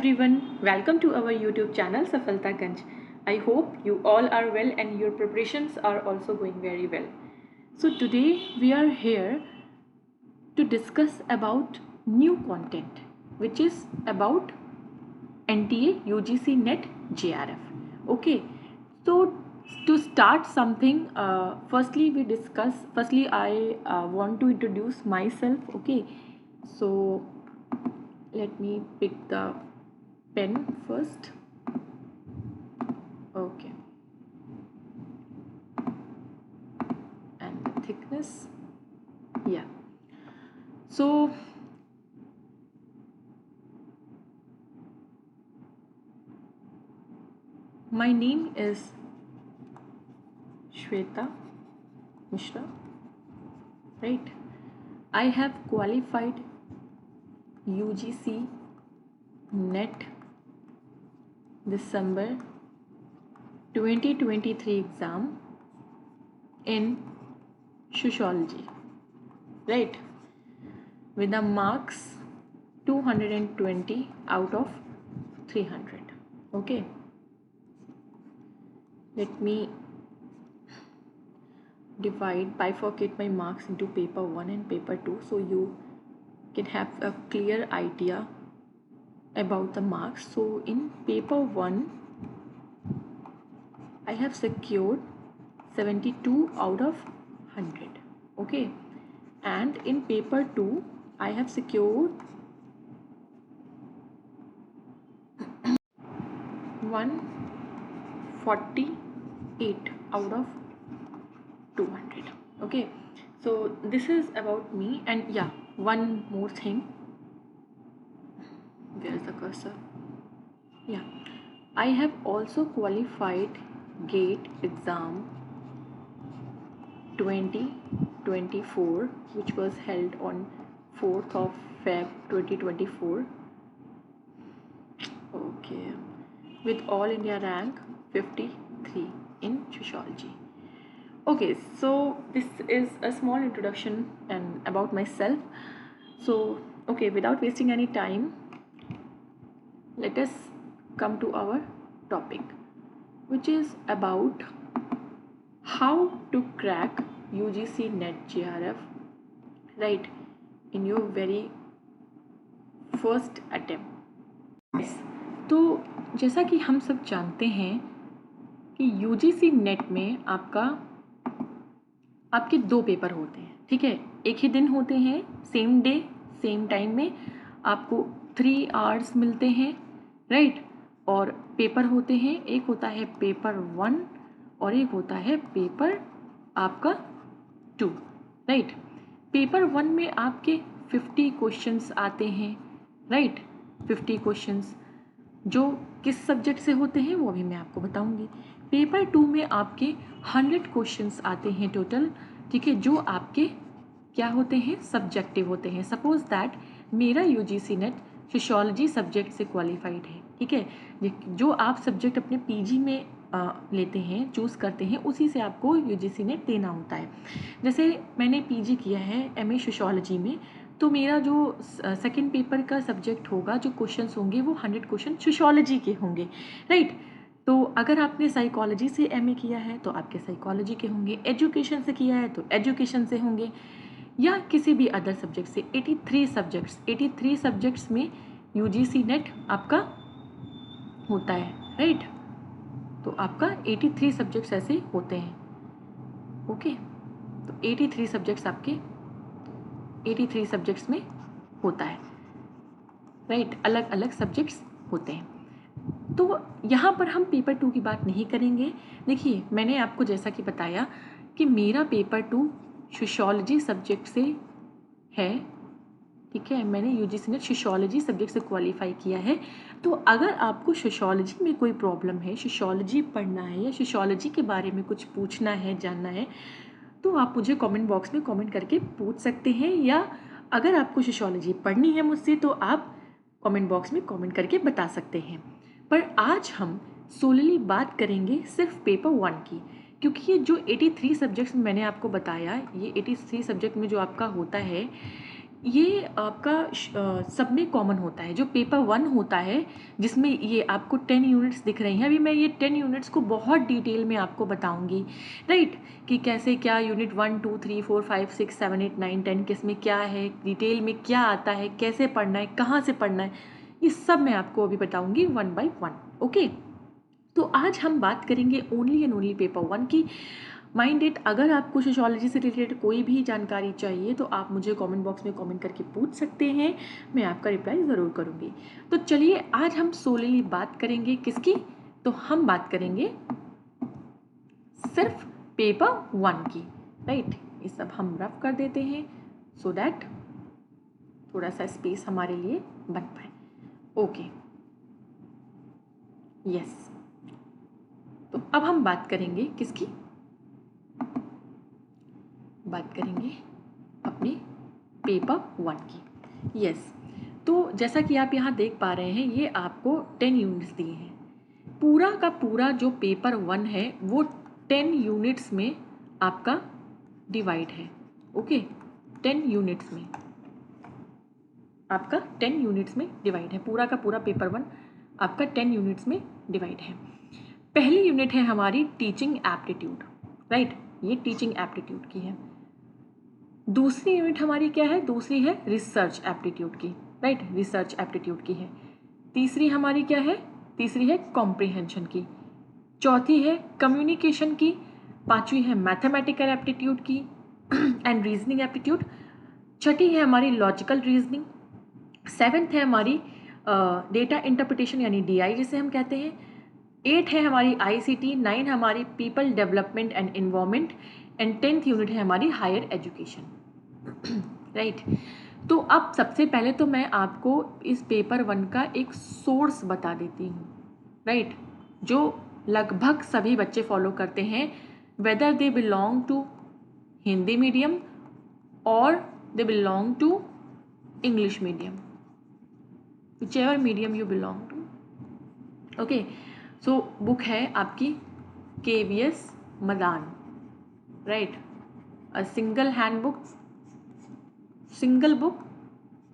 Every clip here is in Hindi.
Everyone, welcome to our YouTube channel Safalta Ganj. I hope you all are well and your preparations are also going very well. So today we are here to discuss about new content which is about NTA UGC NET JRF. Okay, so to start something, firstly I want to introduce myself. Okay, so let me pick the pen first. Okay, and the thickness, yeah. So my name is Shweta Mishra, right? I have qualified UGC NET December 2023 exam in sociology, right? With the marks 220 out of 300. Okay, let me bifurcate my marks into paper 1 and paper 2 so you can have a clear idea about the marks. So in paper 1 I have secured 72 out of 100. Okay, and in paper 2 I have secured 148 out of 200. Okay, so this is about me. And yeah, one more thing, where's the cursor? Yeah, I have also qualified GATE exam 2024 which was held on 4th of Feb 2024. Okay, with all India rank 53 in sociology. Okay, so this is a small introduction and about myself. So okay, without wasting any time, let us come to our topic, which is about how to crack UGC NET JRF, right, in your very first attempt. तो जैसा कि हम सब जानते हैं कि UGC नेट में आपके 2 पेपर होते हैं, ठीक है, एक ही दिन होते हैं, सेम डे सेम टाइम में आपको 3 आवर्स मिलते हैं, राइट। और पेपर होते हैं, एक होता है पेपर 1 और एक होता है पेपर आपका 2, राइट। पेपर 1 में आपके 50 क्वेश्चंस आते हैं, राइट, 50 क्वेश्चंस जो किस सब्जेक्ट से होते हैं वो अभी मैं आपको बताऊंगी। पेपर 2 में आपके 100 क्वेश्चंस आते हैं टोटल, ठीक है, जो आपके क्या होते हैं, सब्जेक्टिव होते हैं। सपोज दैट मेरा UGC नेट सोशियोलॉजी सब्जेक्ट से क्वालिफाइड है, ठीक है, जो आप सब्जेक्ट अपने PG में लेते हैं, चूज़ करते हैं, उसी से आपको UGC नेट देना होता है। जैसे मैंने PG किया है MA सोशियोलॉजी में, तो मेरा जो सेकंड पेपर का सब्जेक्ट होगा, जो क्वेश्चंस होंगे वो 100 क्वेश्चन सोशियोलॉजी के होंगे, राइट। तो अगर आपने साइकोलॉजी से MA किया है तो आपके साइकोलॉजी के होंगे, एजुकेशन से किया है तो एजुकेशन से होंगे, या किसी भी अदर सब्जेक्ट से। 83 सब्जेक्ट्स में UGC नेट आपका होता है, राइट। तो आपका 83 सब्जेक्ट्स ऐसे होते हैं, ओके। तो 83 सब्जेक्ट्स आपके 83 सब्जेक्ट्स में होता है, राइट, अलग अलग सब्जेक्ट्स होते हैं। तो यहाँ पर हम पेपर 2 की बात नहीं करेंगे। देखिए, मैंने आपको जैसा कि बताया कि मेरा पेपर 2 सोशियोलॉजी सब्जेक्ट से है, ठीक है, मैंने UGC नेट सोशियोलॉजी सब्जेक्ट से क्वालिफाई किया है। तो अगर आपको सोशियोलॉजी में कोई प्रॉब्लम है, सोशियोलॉजी पढ़ना है या सोशियोलॉजी के बारे में कुछ पूछना है, जानना है, तो आप मुझे कमेंट बॉक्स में कमेंट करके पूछ सकते हैं, या अगर आपको सोशियोलॉजी पढ़नी है मुझसे तो आप कमेंट बॉक्स में कमेंट करके बता सकते हैं। पर आज हम सोलली बात करेंगे सिर्फ पेपर 1 की, क्योंकि ये जो 83 सब्जेक्ट्स मैंने आपको बताया, ये 83 सब्जेक्ट में जो आपका होता है, ये आपका सब में कॉमन होता है। जो पेपर 1 होता है जिसमें ये आपको 10 यूनिट्स दिख रही हैं, अभी मैं ये 10 यूनिट्स को बहुत डिटेल में आपको बताऊंगी, राइट, कि कैसे क्या यूनिट 1 2 3 4 5 6 7 8 9 10 किस में क्या है, डिटेल में क्या आता है, कैसे पढ़ना है, कहाँ से पढ़ना है, ये सब मैं आपको अभी बताऊंगी 1 by 1। ओके, तो आज हम बात करेंगे ओनली एंड ओनली पेपर 1 की। माइंड इट, अगर आपको सोशियोलॉजी से रिलेटेड कोई भी जानकारी चाहिए तो आप मुझे कमेंट बॉक्स में कमेंट करके पूछ सकते हैं, मैं आपका रिप्लाई ज़रूर करूँगी। तो चलिए आज हम सोलली बात करेंगे किसकी, तो हम बात करेंगे सिर्फ पेपर 1 की, राइट। ये सब हम रफ कर देते हैं सो दैट थोड़ा सा स्पेस हमारे लिए बन पाए। ओके, यस, तो अब हम बात करेंगे किसकी, बात करेंगे अपने पेपर 1 की। यस, तो जैसा कि आप यहाँ देख पा रहे हैं ये आपको 10 यूनिट्स दिए हैं। पूरा का पूरा जो पेपर 1 है वो 10 यूनिट्स में आपका डिवाइड है। ओके, 10 यूनिट्स में आपका 10 यूनिट्स में डिवाइड है। पूरा का पूरा पेपर 1 आपका 10 यूनिट्स में डिवाइड है। पहली यूनिट है हमारी टीचिंग एप्टीट्यूड, राइट, ये टीचिंग एप्टीट्यूड की है। दूसरी यूनिट हमारी क्या है, दूसरी है रिसर्च एप्टीट्यूड की, राइट, रिसर्च एप्टीट्यूड की है। तीसरी हमारी क्या है, तीसरी है कॉम्प्रिहेंशन की। चौथी है कम्युनिकेशन की। पांचवी है मैथमेटिकल एप्टीट्यूड की एंड रीजनिंग एप्टीट्यूड। छठी है हमारी लॉजिकल रीजनिंग। सेवेंथ है हमारी डेटा इंटरप्रिटेशन यानी DI जिसे हम कहते हैं। 8 है हमारी ICT। 9 हमारी people development and environment and 10th unit है हमारी हायर एजुकेशन, राइट। तो अब सबसे पहले तो मैं आपको इस पेपर 1 का एक सोर्स बता देती हूँ, राइट, जो लगभग सभी बच्चे फॉलो करते हैं, whether they belong to Hindi medium और they belong to English medium, whichever medium you belong to। Okay, so book है आपकी KVS Madan, right, a single handbook, single book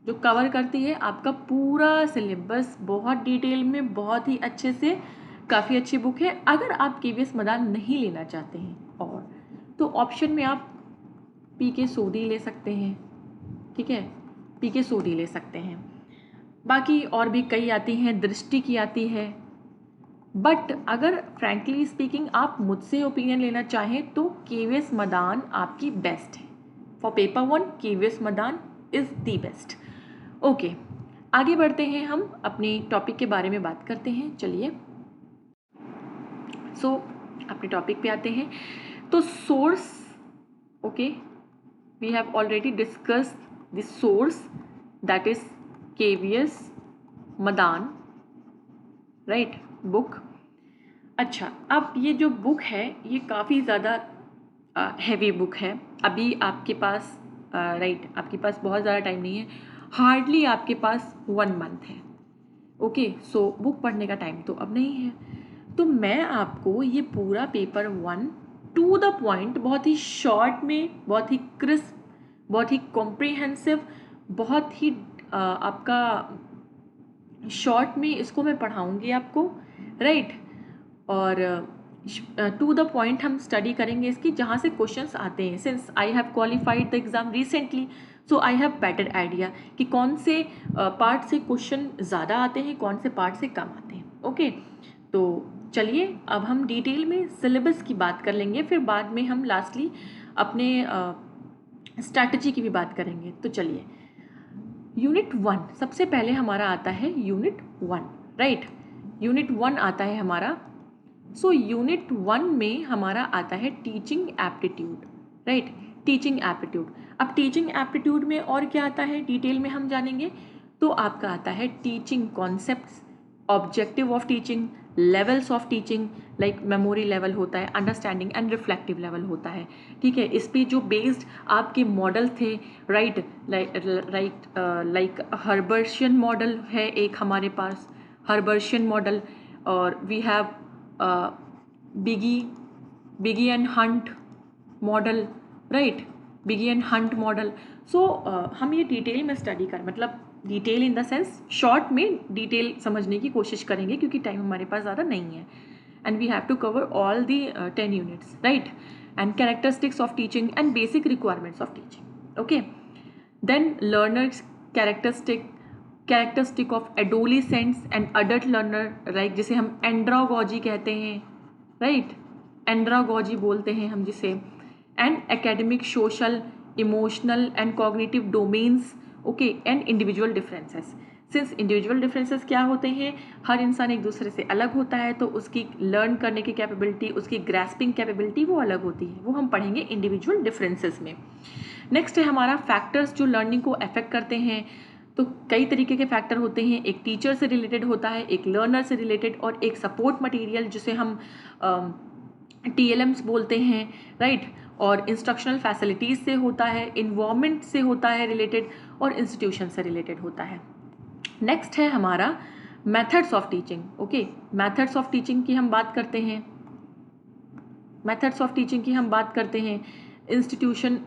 जो कवर करती है आपका पूरा सिलेबस बहुत डिटेल में, बहुत ही अच्छे से, काफ़ी अच्छी बुक है। अगर आप KVS मदान नहीं लेना चाहते हैं और तो ऑप्शन में आप PK सोडी ले सकते हैं, ठीक है, PK सोडी ले सकते हैं। बाकी और भी कई आती हैं, दृष्टि की आती है। बट अगर फ्रैंकली स्पीकिंग आप मुझसे ओपिनियन लेना चाहें तो KVS मदान आपकी बेस्ट है for paper 1। KVS Madan is the best. Okay, आगे बढ़ते हैं, हम अपने टॉपिक के बारे में बात करते हैं। चलिए, सो अपने टॉपिक पे आते हैं। तो source, okay, we have already discussed the source that is KVS Madan, right, book. अच्छा, अब ये जो बुक है ये काफ़ी ज़्यादा हैवी बुक है। अभी आपके पास राइट, आपके पास बहुत ज़्यादा टाइम नहीं है, हार्डली आपके पास 1 मंथ है। ओके, सो बुक पढ़ने का टाइम तो अब नहीं है, तो मैं आपको ये पूरा पेपर 1 टू द पॉइंट, बहुत ही शॉर्ट में, बहुत ही क्रिस्प, बहुत ही कॉम्प्रिहेंसिव, बहुत ही आपका शॉर्ट में इसको मैं पढ़ाऊँगी आपको, राइट, और टू द पॉइंट हम स्टडी करेंगे इसकी, जहाँ से क्वेश्चंस आते हैं। Since I have qualified the exam recently, so I have better idea कि कौन से पार्ट से क्वेश्चन ज़्यादा आते हैं, कौन से पार्ट से कम आते हैं। ओके, तो चलिए अब हम डिटेल में सिलेबस की बात कर लेंगे, फिर बाद में हम लास्टली अपने स्ट्रैटेजी की भी बात करेंगे। तो चलिए, यूनिट 1 सबसे पहले हमारा आता है, यूनिट 1, राइट, यूनिट 1 आता है हमारा। सो यूनिट 1 में हमारा आता है teaching aptitude, right, teaching aptitude. अब टीचिंग एप्टीट्यूड में और क्या आता है डिटेल में हम जानेंगे। तो आपका आता है teaching concepts, objective of teaching, levels of teaching, like memory level होता है, अंडरस्टैंडिंग एंड रिफ्लेक्टिव लेवल होता है, ठीक है। इस पे जो बेस्ड आपके मॉडल थे, राइट, लाइक हर्बर्शियन मॉडल है एक हमारे पास, हर्बर्शियन मॉडल, और we have Bigge and Hunt model, right, Bigge and Hunt model. So हम ये डिटेल में स्टडी कर, मतलब detail in the sense short में डिटेल समझने की कोशिश करेंगे क्योंकि टाइम हमारे पास ज़्यादा नहीं है, and we have to cover all the 10 units, right, and characteristics of teaching and basic requirements of teaching. Okay, then learners characteristic of adolescents and adult learner, right, जिसे हम एंड्रागोजी कहते हैं, राइट, एंड्रागोजी बोलते हैं हम जिसे, and academic, social, emotional and cognitive domains. Okay, and individual differences. Since individual differences क्या होते हैं, हर इंसान एक दूसरे से अलग होता है, तो उसकी लर्न करने की कैपेबिलिटी, उसकी ग्रास्पिंग कैपेबिलिटी वो अलग होती है, वो हम पढ़ेंगे इंडिविजुअल डिफरेंसेस में. नेक्स्ट है हमारा फैक्टर्स जो लर्निंग को अफेक्ट करते हैं. तो कई तरीके के फैक्टर होते हैं, एक टीचर से रिलेटेड होता है, एक लर्नर से रिलेटेड, और एक सपोर्ट मटेरियल जिसे हम TLMs बोलते हैं, राइट, और इंस्ट्रक्शनल फैसिलिटीज़ से होता है, इन्वायरमेंट से होता है रिलेटेड, और इंस्टीट्यूशन से रिलेटेड होता है. नेक्स्ट है हमारा methods of teaching. Okay, methods of teaching की हम बात करते हैं. मेथड्स ऑफ टीचिंग की हम बात करते हैं. इंस्टीट्यूशन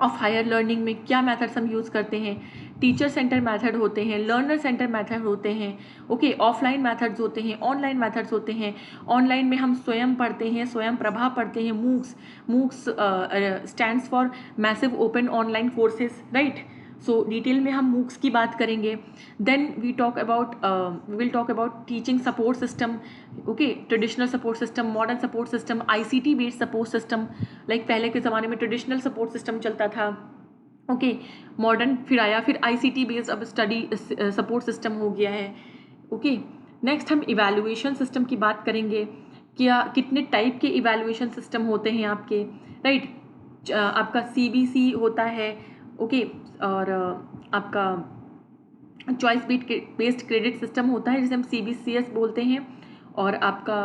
ऑफ हायर लर्निंग में क्या मेथड्स हम यूज़ करते हैं. टीचर सेंटर मेथड होते हैं, लर्नर सेंटर मेथड होते हैं. ओके, ऑफलाइन मेथड्स होते हैं, ऑनलाइन मेथड्स होते हैं. ऑनलाइन में हम स्वयं पढ़ते हैं, स्वयं प्रभा पढ़ते हैं. MOOCs stands for massive open online courses, right. So detail में हम मूक्स की बात करेंगे. Then we will talk about teaching support system. Okay, traditional support system, modern support system, ICT based support system. Like पहले के ज़माने में ट्रेडिशनल सपोर्ट सिस्टम चलता था. ओके, मॉडर्न फिर आया, फिर ICT बेस्ड अब स्टडी सपोर्ट सिस्टम हो गया है. ओके, नेक्स्ट हम इवैल्यूएशन सिस्टम की बात करेंगे. क्या कितने टाइप के इवैल्यूएशन सिस्टम होते हैं आपके, राइट. आपका CBC होता है. ओके, और आपका चॉइस बेस्ड क्रेडिट सिस्टम होता है जिसे हम CBCS बोलते हैं, और आपका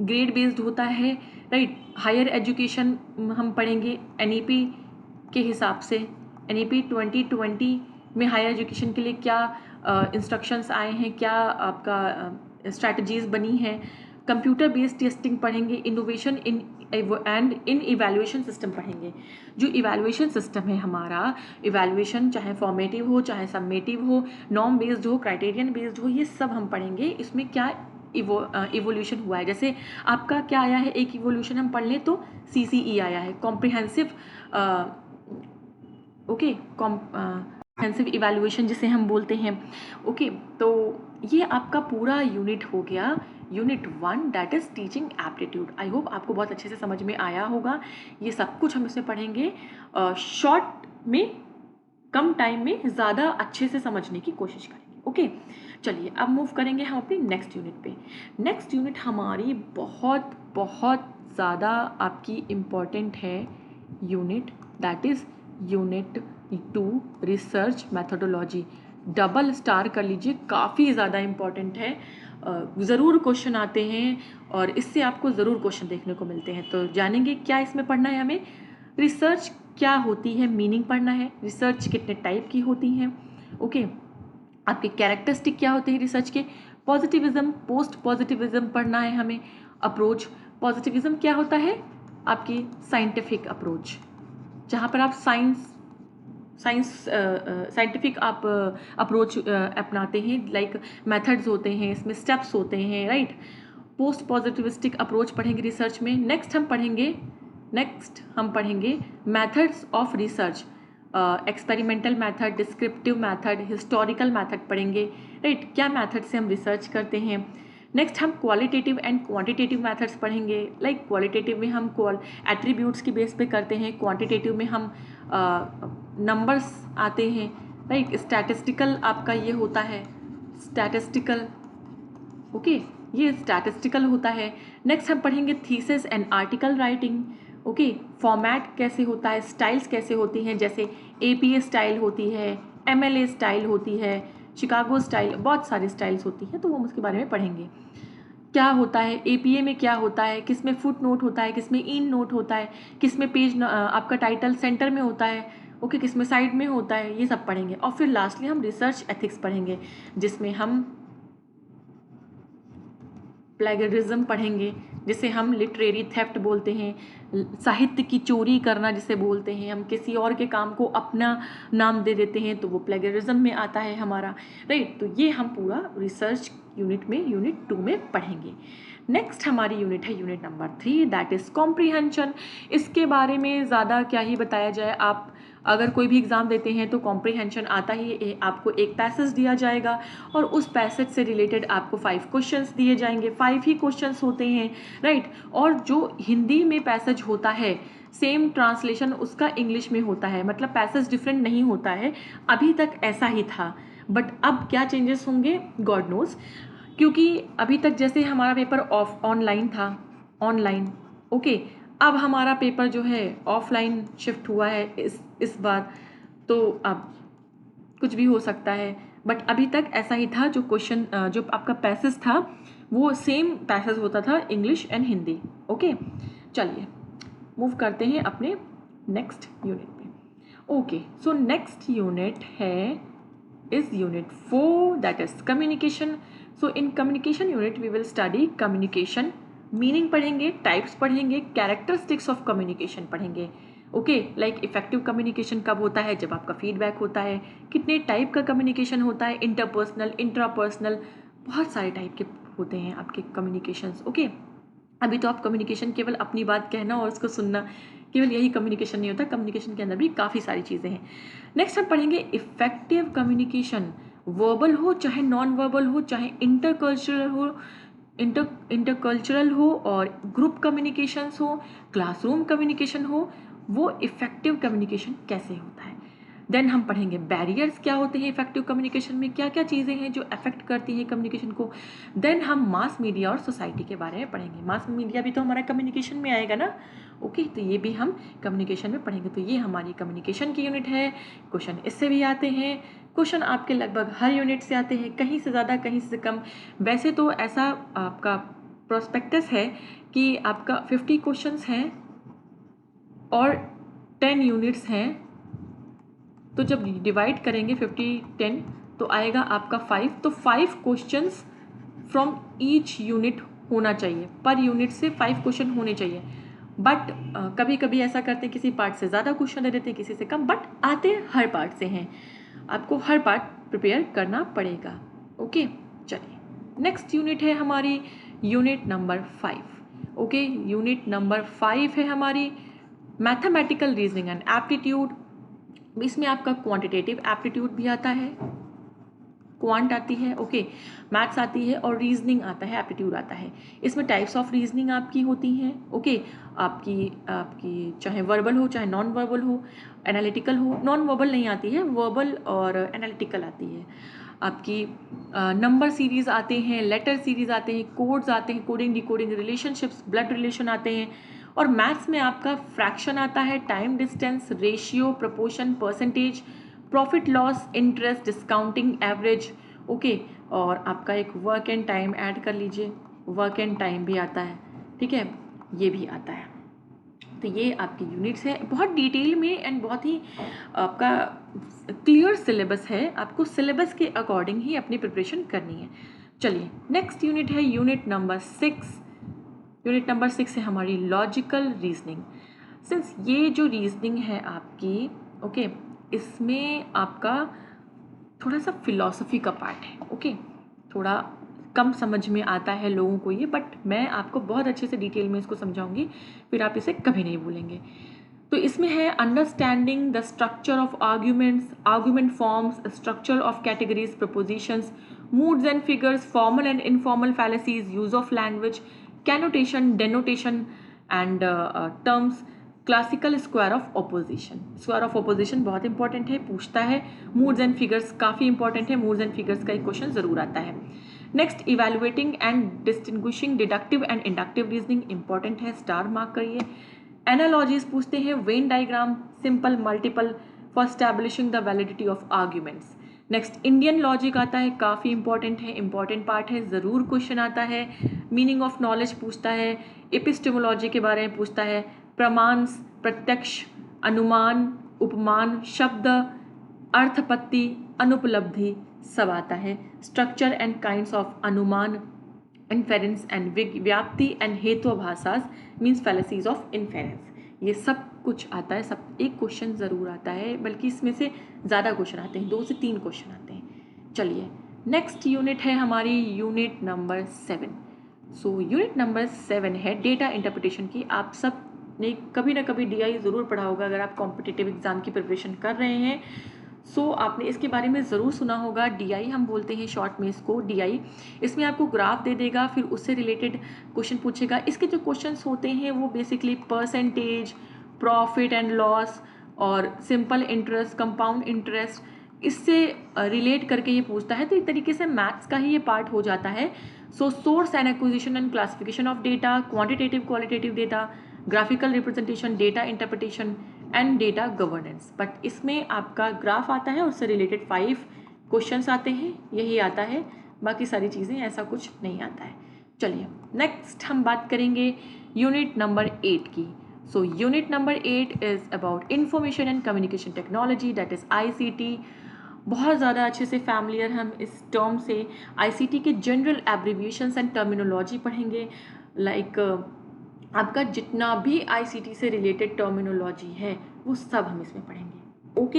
ग्रेड बेस्ड होता है, राइट. हायर एजुकेशन हम पढ़ेंगे NEP के हिसाब से. NEP 2020 में हायर एजुकेशन के लिए क्या इंस्ट्रक्शंस आए हैं, क्या आपका स्ट्रैटेजीज बनी हैं. कंप्यूटर बेस्ड टेस्टिंग पढ़ेंगे, इनोवेशन इन इवैल्यूएशन सिस्टम पढ़ेंगे. जो इवैल्यूएशन सिस्टम है हमारा, इवैल्यूएशन चाहे फॉर्मेटिव हो, चाहे सबमेटिव हो, नॉर्म बेस्ड हो, क्राइटेरियन बेस्ड हो, ये सब हम पढ़ेंगे. इसमें क्या इवोल्यूशन हुआ है, जैसे आपका क्या आया है, एक इवोल्यूशन हम पढ़ लें तो CCE आया है, कॉम्प्रिहेंसिव ओके, कॉम्प्रिहेंसिव इवैल्यूएशन जिसे हम बोलते हैं. ओके, तो ये आपका पूरा यूनिट हो गया, unit 1, that is teaching aptitude. I hope आपको बहुत अच्छे से समझ में आया होगा. ये सब कुछ हम इसमें पढ़ेंगे शॉर्ट में, कम टाइम में ज़्यादा अच्छे से समझने की कोशिश करेंगे. ओके, चलिए अब मूव करेंगे हम अपनी नेक्स्ट यूनिट पे. नेक्स्ट यूनिट हमारी बहुत बहुत ज़्यादा आपकी इम्पॉर्टेंट है unit, that is unit 2, research methodology. Double star कर लीजिए, काफ़ी ज़्यादा इम्पॉर्टेंट है. ज़रूर क्वेश्चन आते हैं और इससे आपको ज़रूर क्वेश्चन देखने को मिलते हैं. तो जानेंगे क्या इसमें पढ़ना है हमें. रिसर्च क्या होती है, मीनिंग पढ़ना है. रिसर्च कितने टाइप की होती हैं. ओके, आपके कैरेक्टरिस्टिक क्या होते हैं रिसर्च के. पॉजिटिविज्म, पोस्ट पॉजिटिविज्म पढ़ना है हमें. अप्रोच, पॉजिटिविज्म क्या होता है, आपकी साइंटिफिक अप्रोच, जहाँ पर आप साइंटिफिक आप अप्रोच अपनाते हैं. लाइक मेथड्स होते हैं, इसमें स्टेप्स होते हैं, राइट. पोस्ट पॉजिटिविस्टिक अप्रोच पढ़ेंगे रिसर्च में. नेक्स्ट हम पढ़ेंगे methods of research. Experimental method, descriptive method, historical method पढ़ेंगे, राइट. क्या मेथड से हम रिसर्च करते हैं. नेक्स्ट हम क्वालिटेटिव एंड क्वांटिटेटिव मेथड्स पढ़ेंगे. लाइक क्वालिटेटिव में हम एट्रीब्यूट्स की बेस पे करते हैं, क्वांटिटेटिव में हम नंबर्स आते हैं, राइट. स्टैटिस्टिकल आपका ये होता है, स्टैटिस्टिकल. ओके, ये स्टैटिस्टिकल होता है. नेक्स्ट हम पढ़ेंगे thesis and article writing. Okay, format कैसे होता है, स्टाइल्स कैसे होती हैं, जैसे APA स्टाइल होती है, MLA स्टाइल होती है, शिकागो स्टाइल, बहुत सारी स्टाइल्स होती हैं, तो वो हम उसके बारे में पढ़ेंगे. क्या होता है APA में, क्या होता है, किस में फुट नोट होता है, किस में इन नोट होता है, किस में पेज आपका टाइटल सेंटर में होता है, ओके, किस में साइड में होता है, ये सब पढ़ेंगे. और फिर लास्टली हम रिसर्च एथिक्स पढ़ेंगे, जिसमें हम प्लेगरिज्म पढ़ेंगे, जिसे हम लिटरेरी थेफ्ट बोलते हैं, साहित्य की चोरी करना जिसे बोलते हैं, हम किसी और के काम को अपना नाम दे देते हैं तो वो प्लेगरिज्म में आता है हमारा, राइट। तो ये हम पूरा रिसर्च यूनिट में, यूनिट 2 में पढ़ेंगे। नेक्स्ट हमारी यूनिट है unit number 3, that is comprehension. इसके बारे में ज़्यादा क्या ही बताया जाए, आप अगर कोई भी एग्ज़ाम देते हैं तो कॉम्प्रीहेंशन आता ही है। आपको एक पैसेज दिया जाएगा और उस पैसेज से रिलेटेड आपको 5 क्वेश्चंस दिए जाएंगे, 5 ही क्वेश्चंस होते हैं, राइट। और जो हिंदी में पैसेज होता है सेम ट्रांसलेशन उसका इंग्लिश में होता है, मतलब पैसेज डिफरेंट नहीं होता है। अभी तक ऐसा ही था, बट अब क्या चेंजेस होंगे गॉड नोज, क्योंकि अभी तक जैसे हमारा पेपर ऑनलाइन था, ऑनलाइन, ओके, अब हमारा पेपर जो है ऑफलाइन शिफ्ट हुआ है इस बार, तो अब कुछ भी हो सकता है, बट अभी तक ऐसा ही था। जो क्वेश्चन जो आपका पैसेज था वो सेम पैसेज होता था, इंग्लिश एंड हिंदी, ओके। चलिए मूव करते हैं अपने नेक्स्ट यूनिट पे। ओके, सो नेक्स्ट यूनिट है is unit 4, that is communication. So in communication unit we will study communication, meaning पढ़ेंगे, टाइप्स पढ़ेंगे, कैरेक्टरिस्टिक्स ऑफ कम्युनिकेशन पढ़ेंगे, ओके। लाइक इफेक्टिव कम्युनिकेशन कब होता है, जब आपका फीडबैक होता है, कितने टाइप का कम्युनिकेशन होता है, इंटरपर्सनल, इंट्रापर्सनल, बहुत सारे टाइप के होते हैं आपके कम्युनिकेशंस, ओके। अभी तो आप कम्युनिकेशन केवल अपनी बात कहना और उसको सुनना, केवल यही कम्युनिकेशन नहीं होता, कम्युनिकेशन के अंदर भी काफ़ी सारी चीज़ें हैं। नेक्स्ट हम पढ़ेंगे इफेक्टिव कम्युनिकेशन, वर्बल हो चाहे नॉन वर्बल हो, चाहे इंटरकल्चरल हो और ग्रुप कम्युनिकेशंस हो, क्लासरूम कम्युनिकेशन हो, वो इफेक्टिव कम्युनिकेशन कैसे होता है। देन हम पढ़ेंगे बैरियर्स क्या होते हैं इफेक्टिव कम्युनिकेशन में, क्या क्या चीज़ें हैं जो अफेक्ट करती हैं कम्युनिकेशन को। देन हम मास मीडिया और सोसाइटी के बारे में पढ़ेंगे, मास मीडिया भी तो हमारा कम्युनिकेशन में आएगा ना, ओके। तो ये भी हम कम्युनिकेशन में पढ़ेंगे। तो ये हमारी कम्युनिकेशन की यूनिट है। क्वेश्चन इससे भी आते हैं, क्वेश्चन आपके लगभग हर यूनिट से आते हैं, कहीं से ज़्यादा कहीं से कम। वैसे तो ऐसा आपका प्रोस्पेक्टस है कि आपका 50 क्वेश्चंस हैं और 10 यूनिट्स हैं, तो जब डिवाइड करेंगे 50-10 तो आएगा आपका 5, तो 5 क्वेश्चंस फ्रॉम ईच यूनिट होना चाहिए, पर यूनिट से 5 क्वेश्चन होने चाहिए। बट कभी कभी ऐसा करते हैं किसी पार्ट से ज़्यादा क्वेश्चन दे देते हैं, किसी से कम, बट आते हर पार्ट से हैं, आपको हर पार्ट प्रिपेयर करना पड़ेगा, ओके। चलिए नेक्स्ट यूनिट है हमारी unit number 5, okay. Unit number 5 है हमारी मैथमेटिकल रीजनिंग एंड एप्टीट्यूड। इसमें आपका क्वांटिटेटिव एप्टीट्यूड भी आता है, क्वांट आती है, ओके, मैथ्स आती है और रीजनिंग आता है, एप्टीट्यूड आता है। इसमें टाइप्स ऑफ रीजनिंग आपकी होती हैं, ओके। आपकी चाहे वर्बल हो चाहे नॉन वर्बल हो, एनालिटिकल हो, नॉन वर्बल नहीं आती है, वर्बल और एनालिटिकल आती है। आपकी नंबर सीरीज आते हैं, लेटर सीरीज आते हैं, कोड्स आते हैं, coding decoding, relationships, blood relation आते हैं। और मैथ्स में आपका फ्रैक्शन आता है, time distance, ratio, proportion, percentage, profit loss, interest, discounting, average, okay. और आपका एक वर्क एंड टाइम ऐड कर लीजिए, वर्क एंड टाइम भी आता है, ठीक है, ये भी आता है। तो ये आपकी यूनिट्स है, बहुत डिटेल में एंड बहुत ही आपका क्लियर सिलेबस है, आपको सिलेबस के अकॉर्डिंग ही अपनी प्रिपरेशन करनी है। चलिए नेक्स्ट यूनिट है यूनिट नंबर 6। यूनिट नंबर 6 है हमारी लॉजिकल रीजनिंग। सिंस ये जो रीजनिंग है आपकी, ओके, इसमें आपका थोड़ा सा फिलॉसफी का पार्ट है, ओके। थोड़ा कम समझ में आता है लोगों को ये, बट मैं आपको बहुत अच्छे से डिटेल में इसको समझाऊंगी, फिर आप इसे कभी नहीं भूलेंगे। तो इसमें है understanding the structure of arguments, argument forms, structure of categories, propositions, moods and figures, formal and informal fallacies, use of language, connotation, denotation and terms, classical square of opposition. Square of opposition बहुत इंपॉर्टेंट है, पूछता है। मूड्स एंड फिगर्स काफ़ी इंपॉर्टेंट है, मूड्स एंड फिगर्स का एक क्वेश्चन जरूर आता है। Next evaluating and distinguishing deductive and inductive reasoning important है, स्टार मार्क करिए। एनालॉजीज पूछते हैं, Venn diagram, simple, multiple, for establishing the validity of arguments. Next Indian logic आता है, काफ़ी इंपॉर्टेंट है, इंपॉर्टेंट पार्ट है, ज़रूर क्वेश्चन आता है। मीनिंग ऑफ नॉलेज पूछता है, एपिस्टेमोलॉजी के बारे में पूछता है, प्रमाण, प्रत्यक्ष, अनुमान, उपमान, शब्द, अर्थपत्ति, अनुपलब्धि सब आता है। स्ट्रक्चर एंड काइंड्स ऑफ अनुमान, inference and व्याप्ति and हेतुभाषास मीन्स fallacies of inference। ये सब कुछ आता है, सब एक क्वेश्चन ज़रूर आता है, बल्कि इसमें से ज़्यादा क्वेश्चन आते हैं, 2 से 3 क्वेश्चन आते हैं। चलिए नेक्स्ट यूनिट है हमारी unit number 7। So unit number 7 है डेटा इंटरप्रिटेशन की। आप सब ने कभी ना कभी DI ज़रूर पढ़ा होगा अगर आप कॉम्पिटिटिव एग्ज़ाम की प्रिपरेशन कर रहे हैं। सो आपने इसके बारे में ज़रूर सुना होगा। DI हम बोलते हैं शॉर्ट में इसको, DI। इसमें आपको ग्राफ दे देगा, फिर उससे रिलेटेड क्वेश्चन पूछेगा। इसके जो क्वेश्चंस होते हैं वो basically percentage, profit and loss और सिंपल इंटरेस्ट, कंपाउंड इंटरेस्ट, इससे रिलेट करके ये पूछता है। तो एक तरीके से मैथ्स का ही ये पार्ट हो जाता है। So source and acquisition and classification of data, quantitative qualitative data, graphical representation, data interpretation and data governance. But इसमें आपका ग्राफ आता है और उससे रिलेटेड 5 क्वेश्चंस आते हैं, यही आता है, बाकी सारी चीज़ें ऐसा कुछ नहीं आता है। चलिए नेक्स्ट हम बात करेंगे यूनिट नंबर 8 की। So unit number 8 is about information and communication technology, that is ICT। बहुत ज़्यादा अच्छे से फैमिलियर हम इस टर्म से। ICT के जनरल एब्रीविएशंस एंड टर्मिनोलॉजी पढ़ेंगे। लाइक आपका जितना भी ICT से रिलेटेड टर्मिनोलॉजी है वो सब हम इसमें पढ़ेंगे, okay.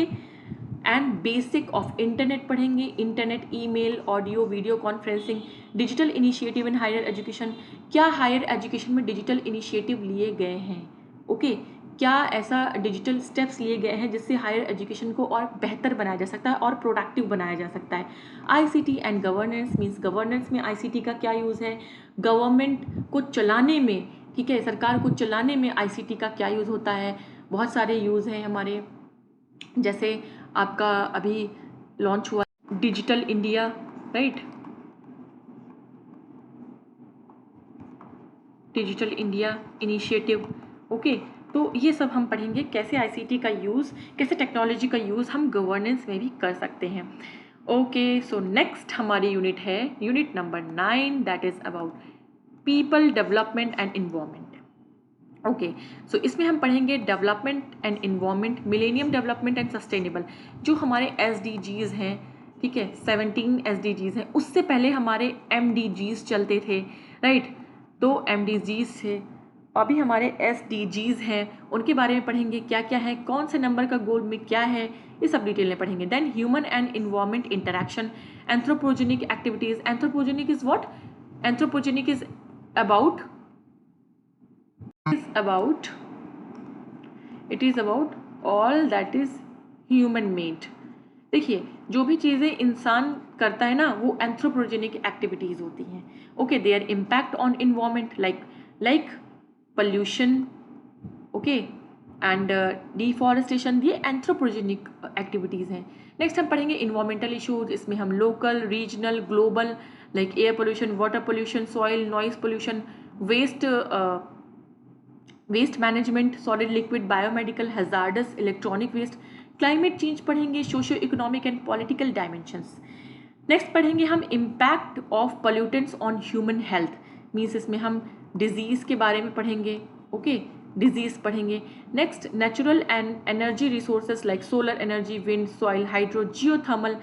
And basic of internet पढ़ेंगे, internet, email, audio, video conferencing, digital initiative in higher education. क्या हायर एजुकेशन में डिजिटल इनिशिएटिव लिए गए हैं, ओके क्या ऐसा डिजिटल स्टेप्स लिए गए हैं जिससे हायर एजुकेशन को और बेहतर बनाया जा सकता है और प्रोडक्टिव बनाया जा सकता है। ICT and governance means governance में ICT का क्या यूज़ है, गवर्नमेंट को चलाने में, ठीक है, सरकार को चलाने में ICT का क्या यूज़ होता है। बहुत सारे यूज़ हैं हमारे, जैसे आपका अभी लॉन्च हुआ digital India, right, digital India initiative, okay. तो ये सब हम पढ़ेंगे कैसे ICT का यूज़, कैसे टेक्नोलॉजी का यूज़ हम गवर्नेंस में भी कर सकते हैं, ओके। सो नेक्स्ट हमारी यूनिट है unit number 9, that is about people development and environment, okay. So इसमें हम पढ़ेंगे development and environment, millennium development and sustainable, जो हमारे SDGs हैं, ठीक है, 17 SDGs हैं। उससे पहले हमारे MDGs चलते थे, राइट, तो MDGs थे, अभी हमारे SDGs हैं, उनके बारे में पढ़ेंगे क्या क्या है, कौन से नंबर का गोल में क्या है, ये सब डिटेल में पढ़ेंगे। Then human and environment interaction, anthropogenic activities. Anthropogenic is what? Anthropogenic is about all that is human made. देखिए जो भी चीज़ें इंसान करता है ना वो एंथ्रोपोजेनिक एक्टिविटीज़ होती हैं, okay. Their impact on environment like pollution, okay, and deforestation, ये एंथ्रोपोजेनिक एक्टिविटीज़ हैं। नेक्स्ट हम पढ़ेंगे इन्वायरमेंटल इशूज़। इसमें हम local, regional, global, like air pollution, water pollution, soil noise pollution, waste management, solid liquid, biomedical, hazardous, electronic waste, climate change पढ़ेंगे, socio economic and political dimensions. Next पढ़ेंगे हम impact of pollutants on human health, means इसमें हम डिजीज़ के बारे में पढ़ेंगे, ओके, डिजीज़ पढ़ेंगे। Next natural and energy resources like solar energy, wind, soil, hydro, geothermal,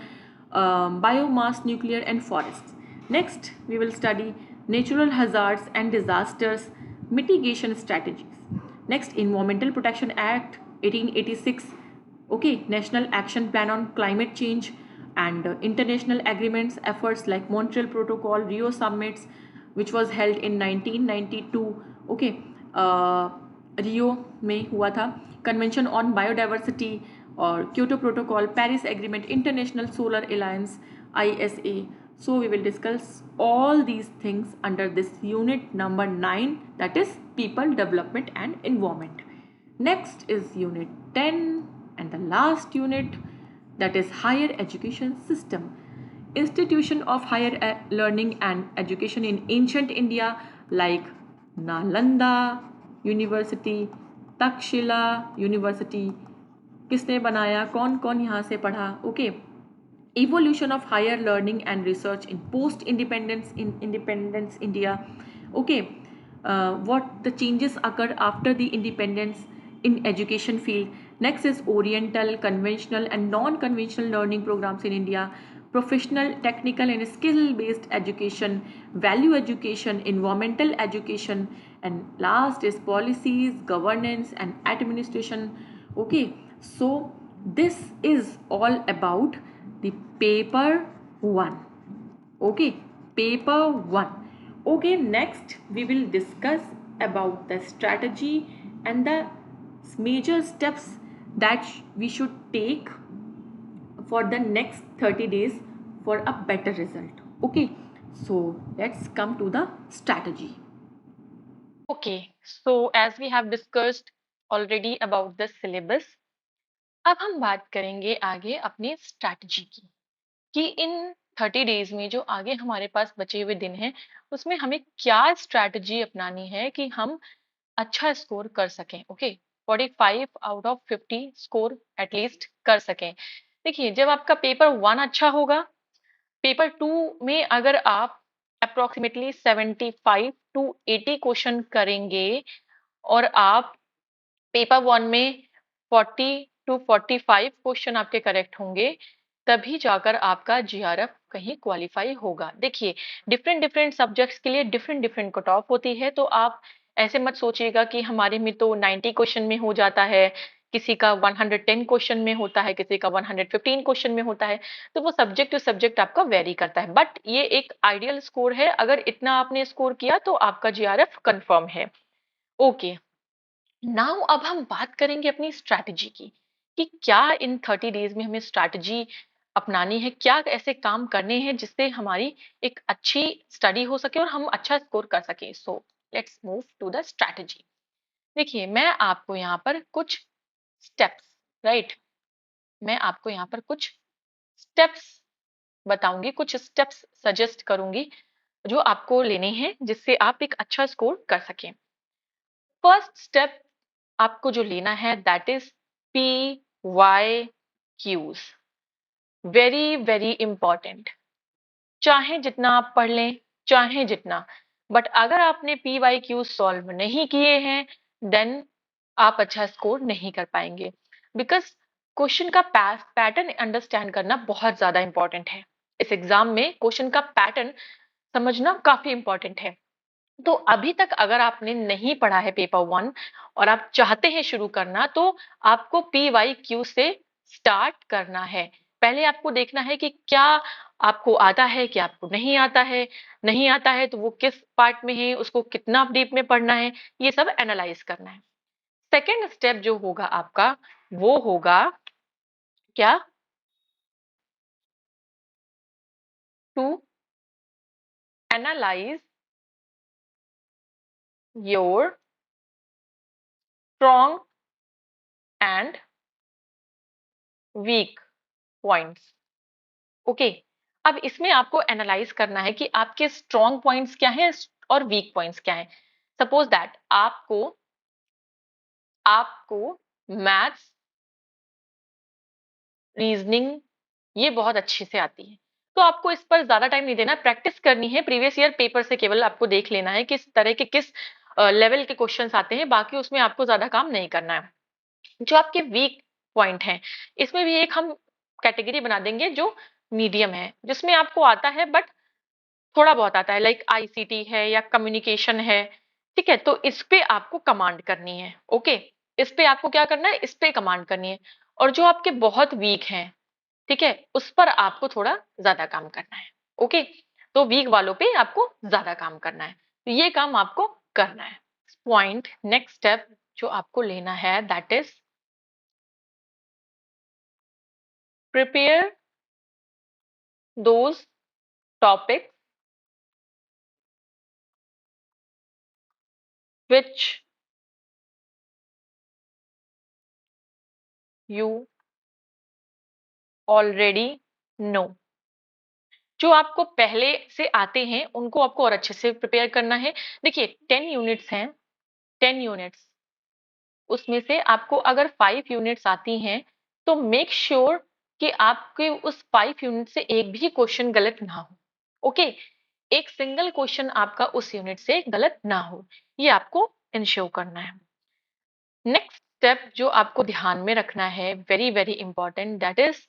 biomass, nuclear and forest. Next we will study natural hazards and disasters, mitigation strategies. Next environmental protection act 1886, okay, national action plan on climate change and international agreements, efforts like Montreal Protocol, Rio summits which was held in 1992, okay, रियो में हुआ था, कन्वेंशन ऑन बायोडाइवर्सिटी और Kyoto protocol, Paris agreement, international solar alliance ISA. So we will discuss all these things under this unit number 9, that is people development and environment. Next is unit 10 and the last unit, that is higher education system, institution of higher learning and education in ancient India like Nalanda university, Takshashila university, किसने बनाया, कौन कौन यहाँ से पढ़ा, okay. evolution of higher learning and research in post independence India, okay, what the changes occurred after the independence in education field. Next is oriental, conventional and non-conventional learning programs in India, professional, technical and skill based education, value education, environmental education, and last is policies, governance and administration. Okay, so this is all about the paper 1. Okay, paper 1. Okay, next we will discuss about the strategy and the major steps that we should take for the next 30 days for a better result. Okay, so let's come to the strategy. Okay, so as we have discussed already about the syllabus, अब हम बात करेंगे आगे अपनी स्ट्रैटेजी की कि इन 30 डेज में जो आगे हमारे पास बचे हुए दिन हैं उसमें हमें क्या स्ट्रैटेजी अपनानी है कि हम अच्छा स्कोर कर सकें। Okay, 45 out of 50 score at least कर सकें। देखिए, जब आपका पेपर 1 अच्छा होगा, पेपर 2 में अगर आप अप्रोक्सीमेटली 75 टू 80 क्वेश्चन करेंगे और आप पेपर 1 में 40 टू 45 क्वेश्चन आपके करेक्ट होंगे, तभी जाकर आपका जीआरएफ कहीं क्वालिफाई होगा। देखिए, डिफरेंट डिफरेंट सब्जेक्ट्स के लिए डिफरेंट डिफरेंट कट ऑफ होती है, तो आप ऐसे मत सोचिएगा कि हमारे में तो 90 क्वेश्चन में हो जाता है, किसी का 110 क्वेश्चन में होता है, किसी का 115 क्वेश्चन में होता है। तो वो सब्जेक्ट टू सब्जेक्ट आपका वेरी करता है, बट ये एक आइडियल स्कोर है। अगर इतना आपने स्कोर किया तो आपका जीआरएफ कंफर्म है। ओके, नाउ अब हम बात करेंगे अपनी स्ट्रैटेजी की कि क्या इन 30 डेज में हमें स्ट्रैटेजी अपनानी है, क्या ऐसे काम करने हैं जिससे हमारी एक अच्छी स्टडी हो सके और हम अच्छा स्कोर कर सके। So let's move to the strategy. देखिए, मैं आपको यहाँ पर कुछ स्टेप्स, राइट, मैं आपको यहाँ पर कुछ स्टेप्स बताऊंगी, कुछ स्टेप्स सजेस्ट करूंगी जो आपको लेने हैं जिससे आप एक अच्छा स्कोर कर सकें। फर्स्ट स्टेप आपको जो लेना है that is P Y Qs. Very very important. चाहे जितना आप पढ़ लें, चाहे जितना, बट अगर आपने पी वाई क्यूज सॉल्व नहीं किए हैं देन आप अच्छा स्कोर नहीं कर पाएंगे। बिकॉज क्वेश्चन का पैटर्न अंडरस्टैंड करना बहुत ज्यादा इंपॉर्टेंट है। इस एग्जाम में क्वेश्चन का पैटर्न समझना काफी इंपॉर्टेंट है। तो अभी तक अगर आपने नहीं पढ़ा है पेपर 1 और आप चाहते हैं शुरू करना, तो आपको पी वाई क्यू से स्टार्ट करना है। पहले आपको देखना है कि क्या आपको आता है, क्या आपको नहीं आता है। नहीं आता है तो वो किस पार्ट में है, उसको कितना डीप में पढ़ना है, ये सब एनालाइज करना है। सेकेंड स्टेप जो होगा आपका, वो होगा क्या, to analyse your strong and weak points. Okay, अब इसमें आपको एनालाइज करना है कि आपके स्ट्रॉन्ग पॉइंट्स क्या हैं और वीक पॉइंट्स क्या हैं। सपोज दैट आपको आपको मैथ्स, रीजनिंग ये बहुत अच्छे से आती है, तो आपको इस पर ज्यादा टाइम नहीं देना, प्रैक्टिस करनी है। प्रीवियस ईयर पेपर से केवल आपको देख लेना है किस तरह के, किस लेवल के क्वेश्चंस आते हैं, बाकी उसमें आपको ज्यादा काम नहीं करना है। जो आपके वीक पॉइंट हैं, इसमें भी एक हम कैटेगरी बना देंगे जो मीडियम है, जिसमें आपको आता है बट थोड़ा बहुत आता है, लाइक आईसीटी है या कम्युनिकेशन है। ठीक है, तो इस पे आपको कमांड करनी है। ओके, इस पे आपको क्या करना है, इस पे कमांड करनी है। और जो आपके बहुत वीक हैं, ठीक है, उस पर आपको थोड़ा ज्यादा काम करना है। ओके, तो वीक वालों पे आपको ज्यादा काम करना है, तो ये काम आपको करना है। पॉइंट, नेक्स्ट स्टेप जो आपको लेना है that is prepare those topic which you already know। जो आपको पहले से आते हैं उनको आपको और अच्छे से प्रिपेयर करना है। देखिए, 10 यूनिट्स हैं, 10 यूनिट्स, उसमें से आपको अगर 5 यूनिट्स आती हैं तो मेक श्योर कि आपके उस 5 यूनिट से एक भी क्वेश्चन गलत ना हो। ओके, एक सिंगल क्वेश्चन आपका उस यूनिट से गलत ना हो, ये आपको इंश्योर करना है। नेक्स्ट स्टेप जो आपको ध्यान में रखना है, very very important, that is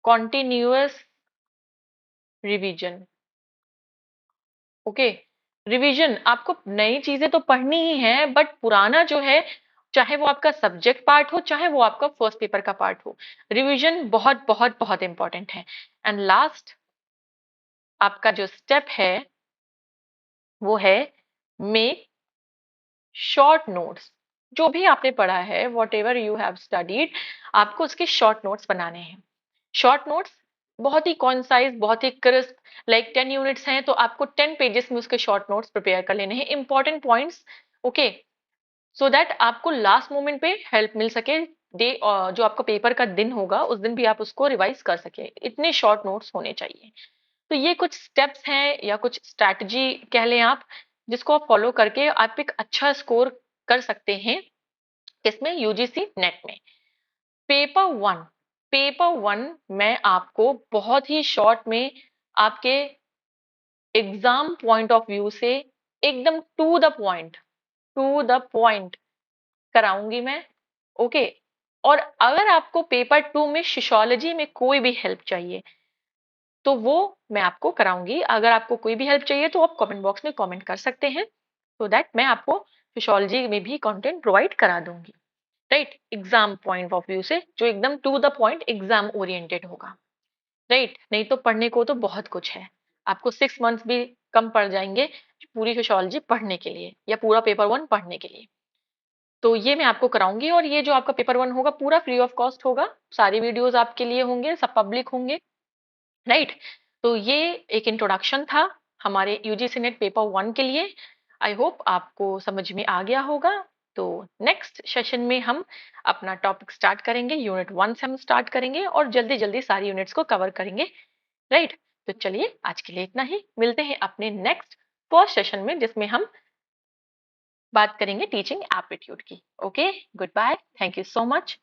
continuous revision. Okay, revision आपको नई चीजें तो पढ़नी ही है, बट पुराना जो है, चाहे वो आपका सब्जेक्ट पार्ट हो, चाहे वो आपका फर्स्ट पेपर का पार्ट हो, रिवीजन बहुत बहुत बहुत इंपॉर्टेंट है। एंड लास्ट आपका जो स्टेप है वो है मेक शॉर्ट नोट्स। जो भी आपने पढ़ा है, what ever you have studied, आपको उसके शॉर्ट नोट्स बनाने हैं। शॉर्ट नोट्स बहुत ही कॉन्साइज, बहुत ही क्रिस्प, लाइक 10 यूनिट्स हैं तो आपको 10 पेजेस में उसके शॉर्ट नोट्स प्रिपेयर कर लेने हैं, important points. Okay, so that आपको लास्ट मोमेंट पे हेल्प मिल सके, डे जो आपका पेपर का दिन होगा उस दिन भी आप उसको रिवाइज कर सके, इतने शॉर्ट नोट्स होने चाहिए। तो ये कुछ स्टेप्स हैं या कुछ स्ट्रैटेजी कह लें आप, जिसको आप फॉलो करके आप एक अच्छा स्कोर कर सकते हैं किसमें, यूजीसी नेट में। पेपर वन, पेपर वन मैं आपको बहुत ही शॉर्ट में आपके एग्जाम पॉइंट ऑफ व्यू से एकदम टू द पॉइंट कराऊंगी मैं। ओके, और अगर आपको पेपर टू में सोशियोलॉजी में कोई भी हेल्प चाहिए तो वो मैं आपको कराऊंगी। अगर आपको कोई भी हेल्प चाहिए तो आप कमेंट बॉक्स में कमेंट कर सकते हैं, सो दैट मैं आपको सोशियोलॉजी में भी कंटेंट प्रोवाइड करा दूंगी, right, exam point of view से, जो एकदम to the point exam oriented होगा, राइट। नहीं तो पढ़ने को तो बहुत कुछ है, आपको 6 मंथ्स भी कम पड़ जाएंगे पूरी सोशियोलॉजी पढ़ने के लिए या पूरा पेपर वन पढ़ने के लिए। तो ये मैं आपको कराऊंगी, और ये जो आपका पेपर वन होगा पूरा फ्री ऑफ कॉस्ट होगा, सारी वीडियोस आपके लिए होंगे, सब पब्लिक होंगे, राइट। तो ये एक इंट्रोडक्शन था हमारे यूजीसी नेट पेपर वन के लिए। आई होप आपको समझ में आ गया होगा। तो नेक्स्ट सेशन में हम अपना टॉपिक स्टार्ट करेंगे, यूनिट वन से हम स्टार्ट करेंगे और जल्दी जल्दी सारी यूनिट्स को कवर करेंगे, राइट। तो चलिए आज के लिए इतना ही, मिलते हैं अपने नेक्स्ट फर्स्ट सेशन में जिसमें हम बात करेंगे टीचिंग एप्टीट्यूड की। Okay, good bye, thank you so much.